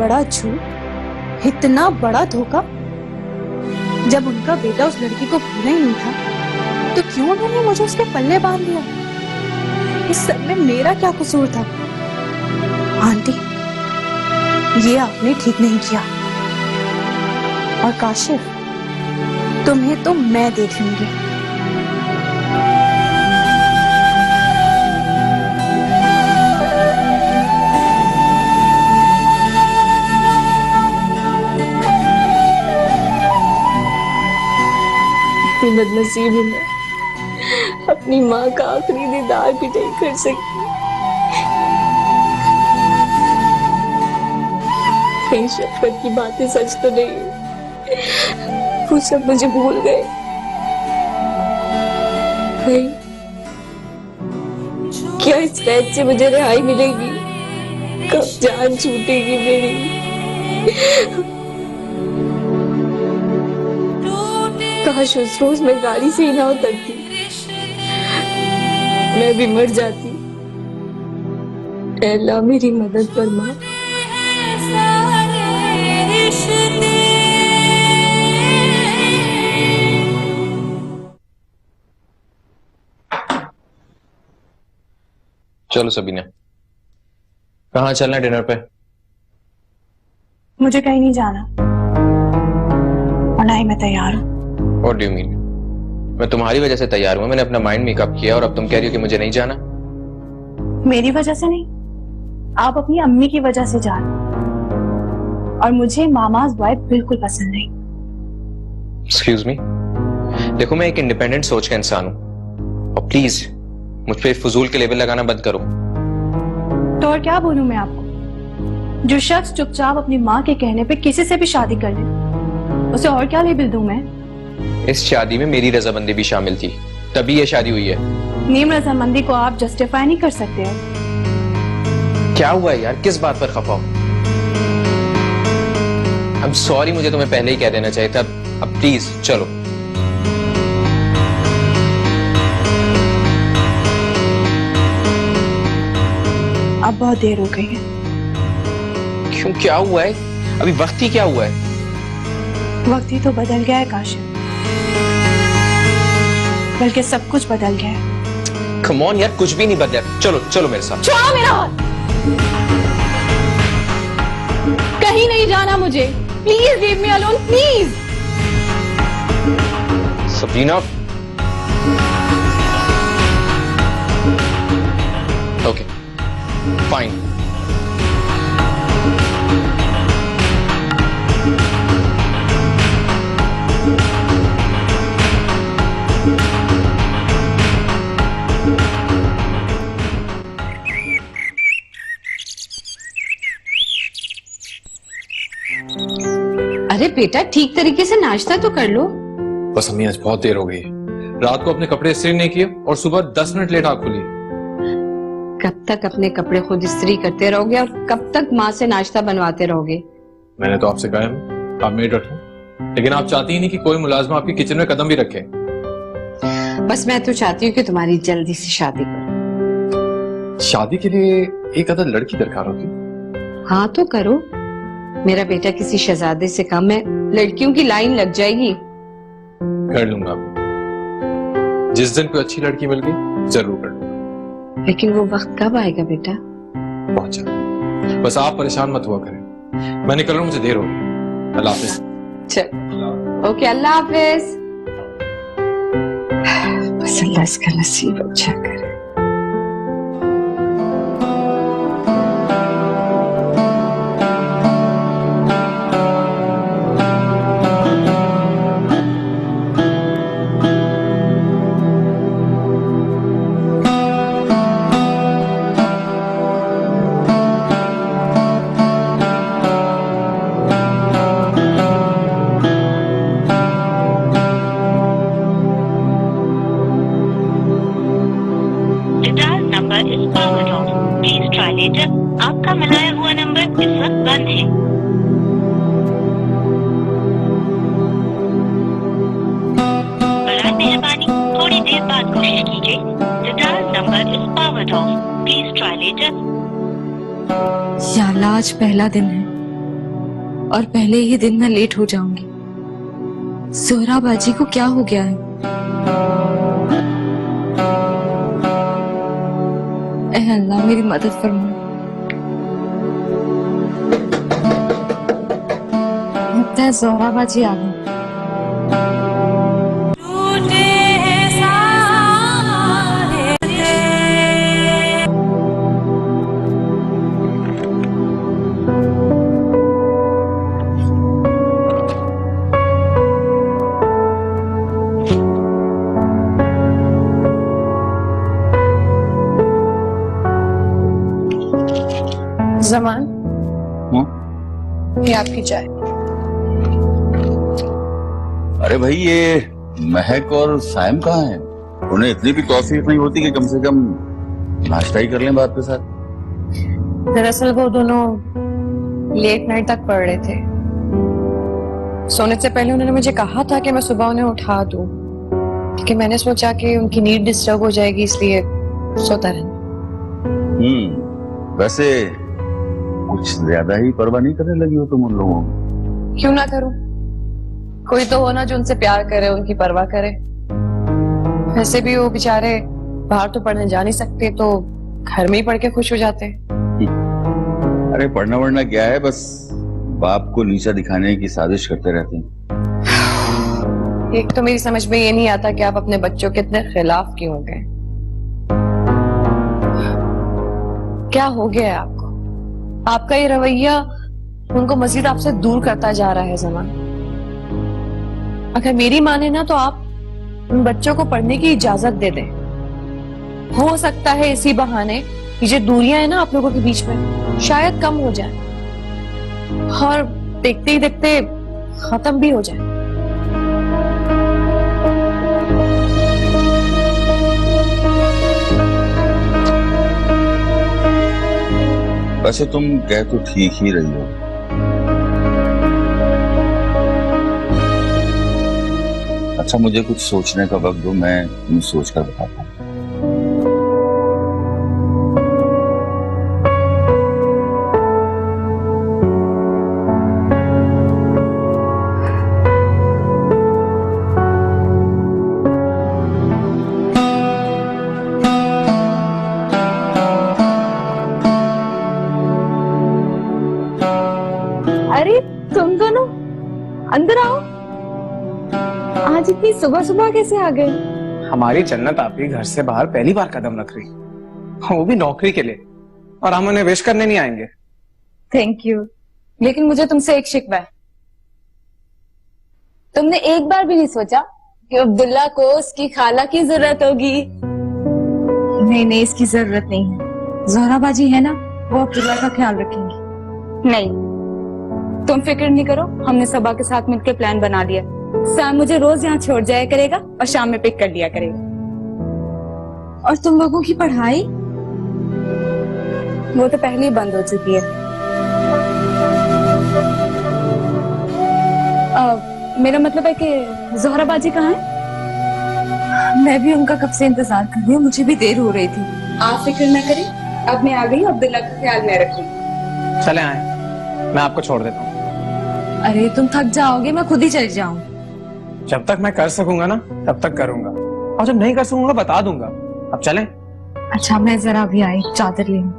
बड़ा झूठ, इतना बड़ा धोखा। जब उनका बेटा उस लड़की को भूला ही नहीं था तो क्यों उन्होंने मुझे उसके पल्ले बांध लिया? इस सब में मेरा क्या कसूर था? आंटी, ये आपने ठीक नहीं किया। और काशिफ, तुम्हें तो मैं देख लूंगी। बदनसीब हूं मैं, अपनी माँ का आखिरी दीदार भी नहीं कर सकती। कहीं शफकत की बातें सच तो नहीं? वो सब मुझे भूल गए। भाई, क्या इस कैद से मुझे रिहाई मिलेगी? कब जान छूटेगी मेरी? काश उस रोज मैं गाड़ी से ही ना उतरती, मैं भी मर जाती। ऐ अल्लाह, मेरी मदद फरमा। चलो सबीना, कहाँ चलना है डिनर पे? मुझे कहीं नहीं जाना और ना ही मैं तैयार हूँ। What do you mean? मैं तुम्हारी वजह से तैयार हुआ, मैंने अपना माइंड मेकअप किया और अब तुम कह रही हो कि मुझे नहीं जाना? मेरी वजह से नहीं, आप अपनी अम्मी की वजह से जा रहे हैं। और मुझे मामाज वाइफ बिल्कुल पसंद नहीं। Excuse me? देखो, मैं एक इंडिपेंडेंट सोच का इंसान हूँ और प्लीज मुझ पे फजूल के लेबल लगाना बंद करो। तो और क्या बोलूं मैं आपको? जो शख्स चुपचाप अपनी माँ के कहने पे किसी से भी शादी कर ले, उसे और क्या लेबल दूं मैं? इस शादी में मेरी रजामंदी भी शामिल थी, तभी ये शादी हुई है। नीम रजामंदी को आप जस्टिफाई नहीं कर सकते हैं। क्या हुआ है यार, किस बात पर खफा हो? I'm sorry, मुझे तुम्हें पहले ही कह देना चाहिए था। अब प्लीज चलो। अब बहुत देर हो गई है। क्यों, क्या हुआ है? अभी वक्त ही क्या हुआ है? वक्त ही तो बदल गया है काशिफ, बल्कि सब कुछ बदल गया है। Come on यार, कुछ भी नहीं बदला। चलो चलो मेरे साथ। छोड़ो मेरा हाथ। कहीं नहीं जाना मुझे। Please leave me alone, please. Sabina, okay fine. अरे बेटा, ठीक तरीके से नाश्ता तो कर लो। बस अम्मी, आज बहुत देर हो गई। रात को अपने कपड़े इस्त्री नहीं किए और सुबह 10 मिनट लेट आँख खुली। कब तक अपने कपड़े खुद इस्त्री करते रहोगे और कब तक माँ से नाश्ता बनवाते रहोगे? मैंने तो आपसे कहा है आप मेड रखें, लेकिन आप चाहती ही नहीं कि कोई मुलाजमा आपकी किचन में कदम भी रखे। बस मैं तो चाहती हूँ कि तुम्हारी जल्दी से शादी करो। शादी के लिए एक अदर लड़की दरकार होगी। हाँ तो करो। मेरा बेटा किसी शहजादे से कम है, लड़कियों की लाइन लग जाएगी। कर लूंगा, जिस दिन कोई अच्छी लड़की मिल गई जरूर कर लूंगा। लेकिन वो वक्त कब आएगा बेटा? बहुत जल्द। बस आप परेशान मत हुआ करें। मैं निकल रहा हूँ, मुझे देर हो गई। अल्लाह हाफिज। चल ओके, अल्लाह हाफिज। बस अल्लाह इसका नसीब अच्छा करे। आपका मिलाया हुआ नंबर इस वक्त बंद है। बराए मेहरबानी थोड़ी देर बाद कोशिश कीजिए। The dial number is powered off. Please try later. या अल्लाह, आज पहला दिन है और पहले ही दिन मैं लेट हो जाऊंगी। जोहरा बाजी को क्या हो गया है? ऐ अल्लाह मेरी मदद फरमा। लगता है जोहरा बाजी आ गई। जमान, ये आपकी चाय। अरे भाई, ये महक और साइम कहाँ हैं? उन्हें इतनी भी तौफीक नहीं होती कि कम से कम नाश्ता ही कर लें बात के साथ? दरअसल वो दोनों लेट नाइट तक पढ़ रहे थे। सोने से पहले उन्होंने मुझे कहा था कि मैं सुबह उन्हें उठा दूं, लेकिन मैंने सोचा कि उनकी नींद डिस्टर्ब हो जाएगी, इसलिए सोता रहना। वैसे कुछ ज्यादा ही परवाह नहीं करने लगी हो तुम उन लोगों की। क्यों ना करूं? कोई तो हो ना जो उनसे प्यार करे, उनकी परवाह करे। वैसे भी वो बेचारे बाहर तो पढ़ने जा नहीं सकते, तो घर में ही पढ़ के खुश हो जाते हैं। अरे पढ़ना वढ़ना क्या है, बस बाप को नीचा दिखाने की साजिश करते रहते हैं। एक तो मेरी समझ में ये नहीं आता कि आप अपने बच्चों के इतने खिलाफ क्यों हो गए। क्या हो गया है आपको? आपका ये रवैया उनको मजीद आपसे दूर करता जा रहा है ज़मान। अगर मेरी माने ना तो आप उन बच्चों को पढ़ने की इजाजत दे दें। हो सकता है इसी बहाने ये जो दूरियां हैं ना आप लोगों के बीच में शायद कम हो जाए और देखते ही देखते खत्म भी हो जाए। वैसे तुम कह तो ठीक ही रही हो। अच्छा, मुझे कुछ सोचने का वक्त दो, मैं तुम्हें सोच कर बताता हूँ। अरे तुम दोनों अंदर आओ। आज इतनी सुबह सुबह कैसे आ गए? हमारी जन्नत आपके घर से बाहर पहली बार कदम रख रही, वो भी नौकरी के लिए, और हम उन्हें विश करने नहीं आएंगे। थैंक यू, लेकिन मुझे तुमसे एक शिकवा है। तुमने एक बार भी नहीं सोचा कि अब्दुल्ला को उसकी खाला की जरूरत होगी? नहीं, इसकी जरूरत नहीं है। जोहरा बाजी है ना, वो अब्दुल्ला का ख्याल रखेंगी। नहीं, तुम फिक्र नहीं करो, हमने सबा के साथ मिलकर प्लान बना लिया। सैम मुझे रोज यहाँ छोड़ जाया करेगा और शाम में पिक कर लिया करेगा। और तुम लोगों की पढ़ाई? वो तो पहले ही बंद हो चुकी है। मेरा मतलब है कि जोहरा बाजी कहाँ है? मैं भी उनका कब से इंतजार कर रही हूँ, मुझे भी देर हो रही थी। आप फिक्र न करें, अब मैं आ गई, अब्दुल्ला का ख्याल मैं रखूंगी। चले आए, मैं आपको छोड़ देता हूँ। अरे तुम थक जाओगे, मैं खुद ही चली जाऊं। जब तक मैं कर सकूंगा ना तब तक करूंगा, और जब नहीं कर सकूंगा बता दूंगा। अब चलें? अच्छा, मैं जरा भी आई चादर ले लूं।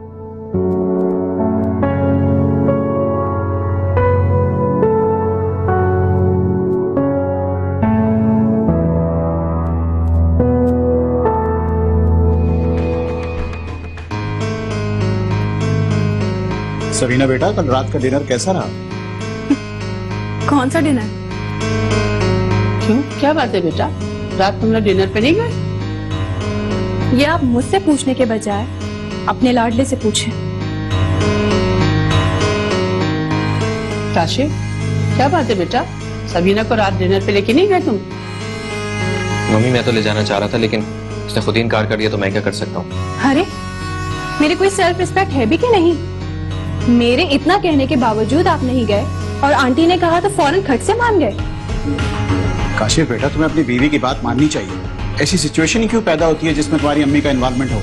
सरीना बेटा, कल रात का डिनर कैसा रहा? कौन सा डिनर? क्यों, क्या बात है बेटा? रात तुम लोग डिनर पे नहीं गए? ये आप मुझसे पूछने के बजाय अपने लाडले से पूछें। काशिफ, क्या बात है बेटा? सबीना को रात डिनर पे लेके नहीं गए तुम? मम्मी, मैं तो ले जाना चाह रहा था, लेकिन उसने खुद ही इनकार कर दिया, तो मैं क्या कर सकता हूँ? अरे मेरी कोई सेल्फ रिस्पेक्ट है भी कि नहीं? मेरे इतना कहने के बावजूद आप नहीं गए, और आंटी ने कहा तो फौरन खट से मान गए। काशिफ बेटा, तुम्हें अपनी बीवी की बात माननी चाहिए। ऐसी सिचुएशन ही क्यों पैदा होती है जिसमें तुम्हारी अम्मी का इन्वॉल्वमेंट हो?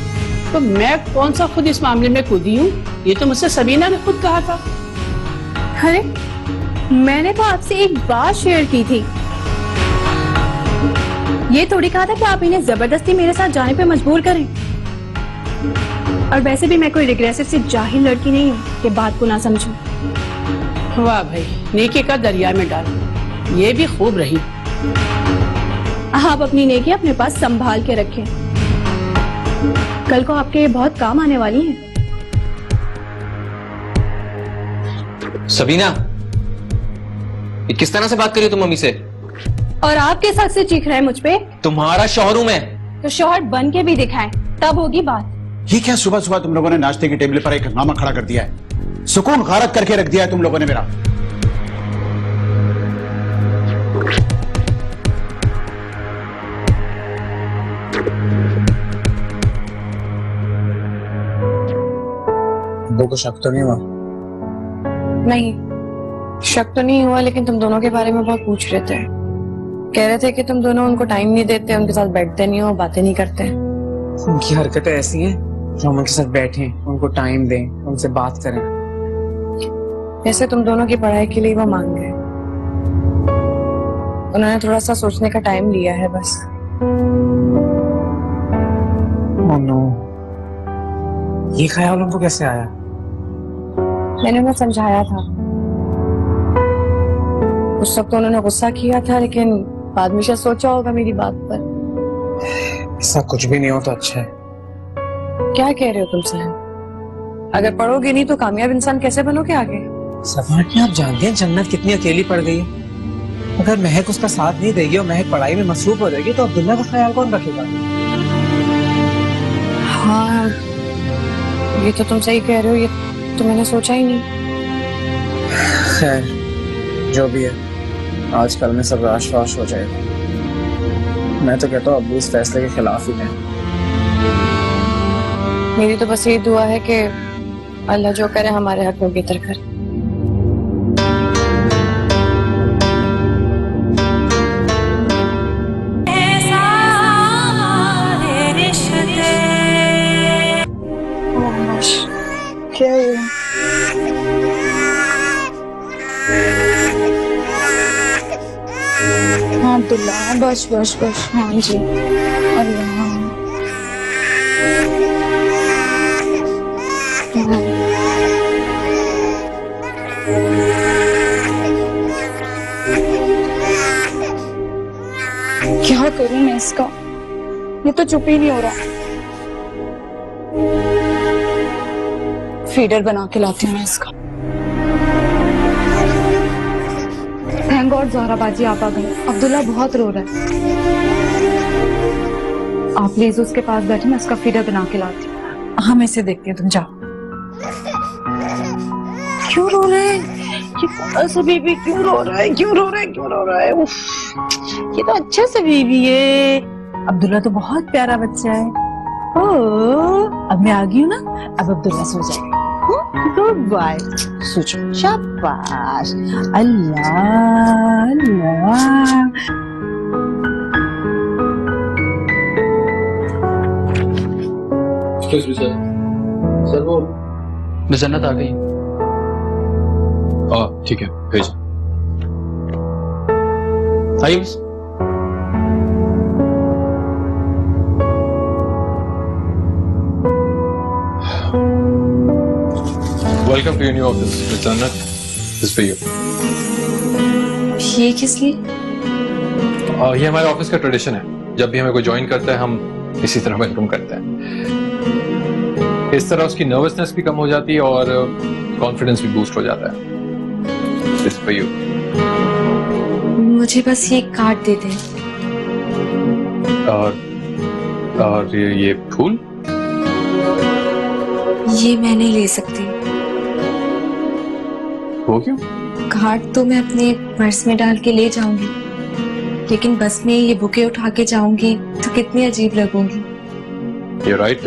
तो मैं कौन सा खुद इस मामले में कूदी हूँ? ये तो मुझसे सबीना ने खुद कहा था। अरे मैंने तो आपसे एक बात शेयर की थी, ये थोड़ी कहा था कि आप इन्हें जबरदस्ती मेरे साथ जाने पे मजबूर करें। और वैसे भी मैं कोई रिग्रेसिव सी जाहिल लड़की नहीं हूँ कि बात को ना समझूं। वाह भाई, नेकी का दरिया में डाल, ये भी खूब रही। आप अपनी नेकी अपने पास संभाल के रखें, कल को आपके बहुत काम आने वाली हैं। सबीना, ये किस तरह से बात करी हो तुम मम्मी से? और आप किस हक से चीख रहे हैं मुझ पे? तुम्हारा शौहर हूं मैं। तो शौहर बन के भी दिखाएं, तब होगी बात। ये क्या सुबह सुबह तुम लोगों ने नाश्ते की टेबल पर एक हंगामा खड़ा कर दिया है? सुकून गारत करके रख दिया है तुम लोगों ने मेरा। को शक तो नहीं हुआ? नहीं, शक तो नहीं हुआ, लेकिन तुम दोनों के बारे में बहुत पूछ रहे थे। कह रहे थे कि तुम दोनों उनको टाइम नहीं देते, उनके साथ बैठते नहीं हो, बातें नहीं करते। उनकी हरकतें ऐसी हैं जो हम उनके साथ बैठें, उनको टाइम दें, उनसे बात करें। जैसे तुम दोनों की पढ़ाई के लिए वो मांग गए, उन्होंने थोड़ा सा सोचने का टाइम लिया है बस। ओह नो, ये ख्याल उनको कैसे आया? मैंने उन्हें समझाया था। उस वक्त तो उन्होंने गुस्सा किया था, लेकिन बाद में शायद सोचा होगा मेरी बात पर। ऐसा कुछ भी नहीं हो तो अच्छा है। क्या कह रहे हो तुम साहब? अगर पढ़ोगे नहीं तो कामयाब इंसान कैसे बनोगे आगे? सफाटी, आप जानते हैं जन्नत कितनी अकेली पड़ गई है। अगर महक उसका साथ नहीं देगी और महक पढ़ाई में मसरूफ हो जाएगी तो अब्दुल्ला का ख्याल कौन रखेगा? हाँ, ये तो तुम सही कह रहे हो, ये तो मैंने सोचा ही नहीं। खैर, जो भी है, आजकल में सब राश राश हो जाएगा। मैं तो कहता हूँ अब्बू इस फैसले के खिलाफ ही है। मेरी तो बस यही दुआ है कि अल्लाह जो करे हमारे हक में बेहतर करे। क्या है? हाँ अब्दुल्ला, बस बस बस, हाँ जी। अल्लाह, क्या करूं मैं इसका? ये तो चुप ही नहीं हो रहा। फीडर बना के लाती हूँ मैं इसका। थैंक गॉड ज़हरा बाजी आप आ गए। अब्दुल्ला बहुत रो रहा है, आप प्लीज उसके पास बैठे, मैं उसका फीडर बना के लाती हूँ। हाँ मैं इसे देखती हूँ, तुम जाओ। क्यों रो रहा है ये कौन सा बेबी? क्यों रो रहा है? क्यों रो रहा है? क्यों रो रहा है? उफ, ये तो अच्छा सा बेबी है। अब्दुल्ला तो बहुत प्यारा बच्चा है। ओह, अब मैं आ गई हूँ ना, अब अब्दुल्ला सो जाएगा। गुड बाय, सो जाओ, शाबाश। अल्लाह अल्लाह। सर वो जन्नत आ गई। ठीक है, भेज। आइए। Welcome to your new office miss Jannat, this for you. ये किस लिए? ये हमारे ऑफिस का ट्रेडिशन है, जब भी हमें कोई ज्वाइन करता है हम इसी तरह वेलकम करते हैं। इस तरह उसकी नर्वसनेस भी कम हो जाती है और कॉन्फिडेंस भी बूस्ट हो जाता है। This for you. मुझे बस ये कार्ड दे दे। और ये फूल? ये मैं नहीं ले सकती। वो क्यों? कार्ड तो मैं अपने पर्स में डाल के ले जाऊंगी, लेकिन बस में ये बुके उठा के जाऊंगी तो कितनी अजीब लगूंगी। You're right,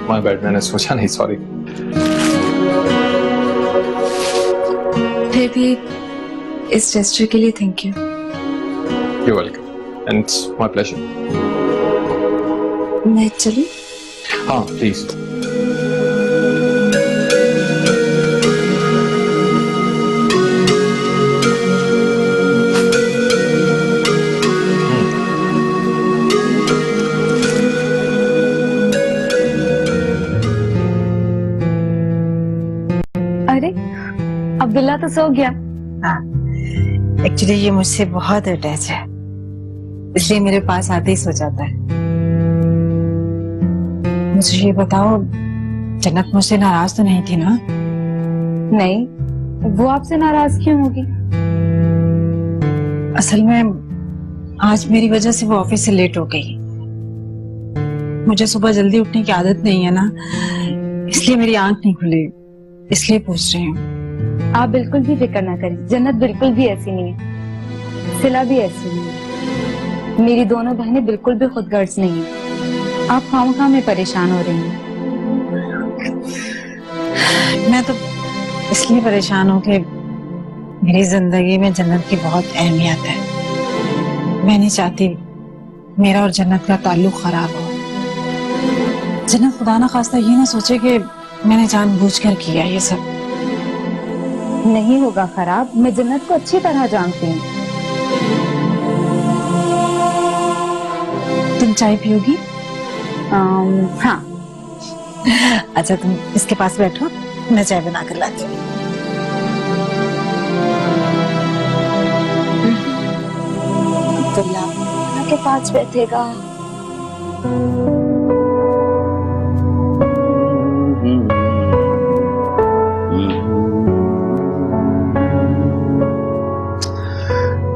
my bad, मैंने सोचा नहीं, सॉरी। फिर भी इस जेस्चर के लिए thank you. You're welcome, and it's my pleasure. मैं चलूं? हाँ, प्लीज। सो गया। हाँ, एक्चुअली ये मुझसे बहुत अटैच है, इसलिए मेरे पास आते ही सो जाता है। मुझे ये बताओ, जन्नत मुझसे नाराज तो नहीं थी ना? नहीं, वो आपसे नाराज क्यों होगी? असल में आज मेरी वजह से वो ऑफिस से लेट हो गई। मुझे सुबह जल्दी उठने की आदत नहीं है ना, इसलिए मेरी आंख नहीं खुली, इसलिए पूछ रही हूँ। आप बिल्कुल भी फिक्र ना करें, जन्नत बिल्कुल भी ऐसी नहीं है, सिला भी ऐसी नहीं है। मेरी दोनों बहनें बिल्कुल भी खुदगर्ज नहीं है। आप खामखा में परेशान हो रही हैं। मैं तो इसलिए परेशान हूँ कि मेरी जिंदगी में जन्नत की बहुत अहमियत है। मैं नहीं चाहती मेरा और जन्नत का ताल्लुक खराब हो। जन्नत खुदा ना खास्ता ये ना सोचे कि मैंने जानबूझकर किया ये सब। नहीं होगा खराब, मैं जन्नत को अच्छी तरह जानती हूँ। तुम चाय पियोगी? हाँ। अच्छा, तुम इसके पास बैठो, मैं चाय बना कर लाती हूँ। के पास बैठेगा।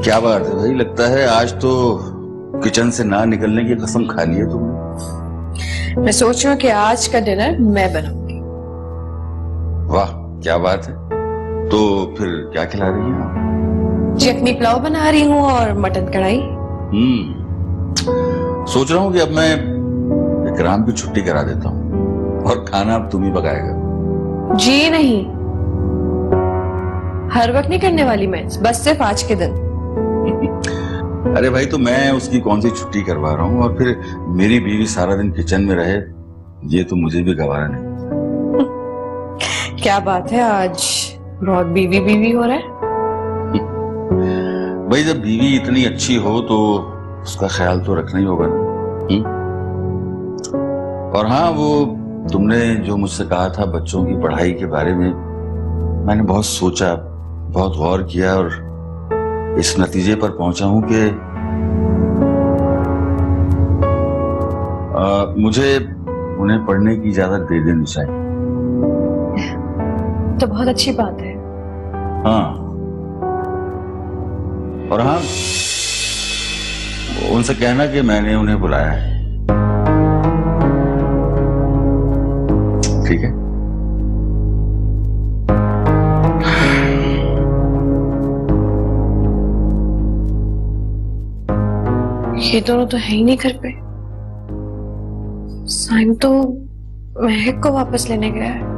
क्या बात है भाई, लगता है आज तो किचन से ना निकलने की कसम खा ली है तुमने। मैं सोच रही हूँ कि आज का डिनर मैं बनाऊंगी। वाह क्या बात है, तो फिर क्या खिला रही हैं आप? यखनी पुलाव बना रही हूँ और मटन कढ़ाई। सोच रहा हूँ कि अब मैं इकराम की छुट्टी करा देता हूँ और खाना अब तुम ही पकाएगा। जी नहीं, हर वक्त नहीं करने वाली मैं, बस सिर्फ आज के दिन। अरे भाई, तो मैं उसकी कौन सी छुट्टी करवा रहा हूँ और फिर मेरी बीवी सारा दिन किचन में रहे, ये तो मुझे भी गवारा नहीं। क्या बात है, आज बहुत बीवी बीवी हो रहा है। भाई जब बीवी इतनी अच्छी हो तो उसका ख्याल तो रखना ही होगा ना। और हाँ, वो तुमने जो मुझसे कहा था बच्चों की पढ़ाई के बारे में, मैंने बहुत सोचा, बहुत गौर किया और इस नतीजे पर पहुंचा हूं कि मुझे उन्हें पढ़ने की इजाजत दे देनी चाहिए। तो बहुत अच्छी बात है। हाँ, और हाँ, उनसे कहना कि मैंने उन्हें बुलाया है। ठीक है? ये दोनों तो है ही नहीं घर पे। साइम तो महक को वापस लेने गया है।